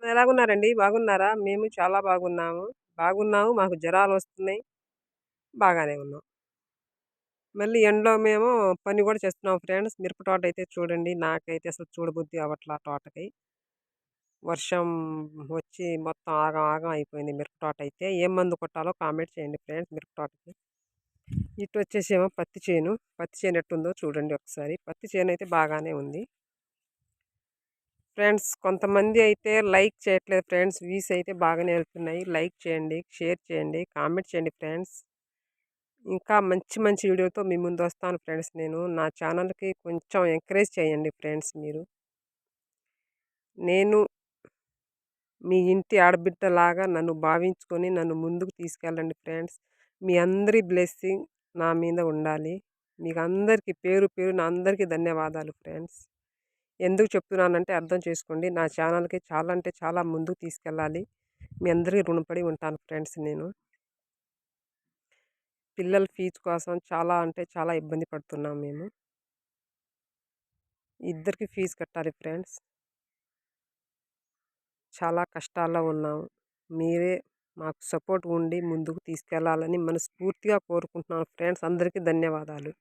ఎలాగున్నారండి? బాగున్నారా? మేము చాలా బాగున్నాము. బాగున్నాము. మాకు జరాలొస్తున్నాయి. బాగానే ఉన్నాం. మళ్ళీ ఎండలో మేము పని గూడా చేస్తున్నాం ఫ్రెండ్స్. మిరప తోటయితే చూడండి. నాకైతే అసలు చూడబుద్ధి అవ్వట్ల ఆ తోటకి. వర్షం వచ్చి మొత్తం ఆగం ఆగం అయిపోయింది మిరప తోటయితే. ఏం మందు కొట్టాలో కామెంట్ చేయండి ఫ్రెండ్స్ మిరప తోటకి. ఇటొచ్చేసేమో పత్తి చేను. పత్తి చేను ఎట్టుందో చూడండి ఒకసారి. పత్తి చేనయితే బాగానే ఉంది. ఫ్రెండ్స్ కొంతమంది అయితే లైక్ చేయట్లేదు ఫ్రెండ్స్. వ్యూస్ అయితే బాగానే వెళ్తున్నాయి. లైక్ చేయండి, షేర్ చేయండి, కామెంట్ చేయండి ఫ్రెండ్స్. ఇంకా మంచి మంచి వీడియోతో మీ ముందు వస్తాను ఫ్రెండ్స్ నేను. నా ఛానల్‌కి కొంచెం ఎంకరేజ్ చేయండి ఫ్రెండ్స్ మీరు. నేను మీ ఇంటి ఆడబిడ్డలాగా నన్ను భావించుకొని నన్ను ముందుకు తీసుకెళ్ళండి ఫ్రెండ్స్. మీ అందరి బ్లెస్సింగ్ నా మీద ఉండాలి. మీకు అందరికీ పేరు పేరున అందరికీ ధన్యవాదాలు ఫ్రెండ్స్. ఎందుకు చెప్తున్నానంటే అర్థం చేసుకోండి. నా ఛానల్‌కి చాలా అంటే చాలా ముందుకు తీసుకెళ్ళాలి. మీ అందరికీ రుణపడి ఉంటాను ఫ్రెండ్స్ నేను. పిల్లల ఫీజు కోసం చాలా అంటే చాలా ఇబ్బంది పడుతున్నాం మేము. ఇద్దరికి ఫీజు కట్టాలి ఫ్రెండ్స్. చాలా కష్టాల్లో ఉన్నాము. మీరే మాకు సపోర్ట్ ఉండి ముందుకు తీసుకెళ్ళాలని మనస్ఫూర్తిగా కోరుకుంటున్నాను ఫ్రెండ్స్. అందరికీ ధన్యవాదాలు.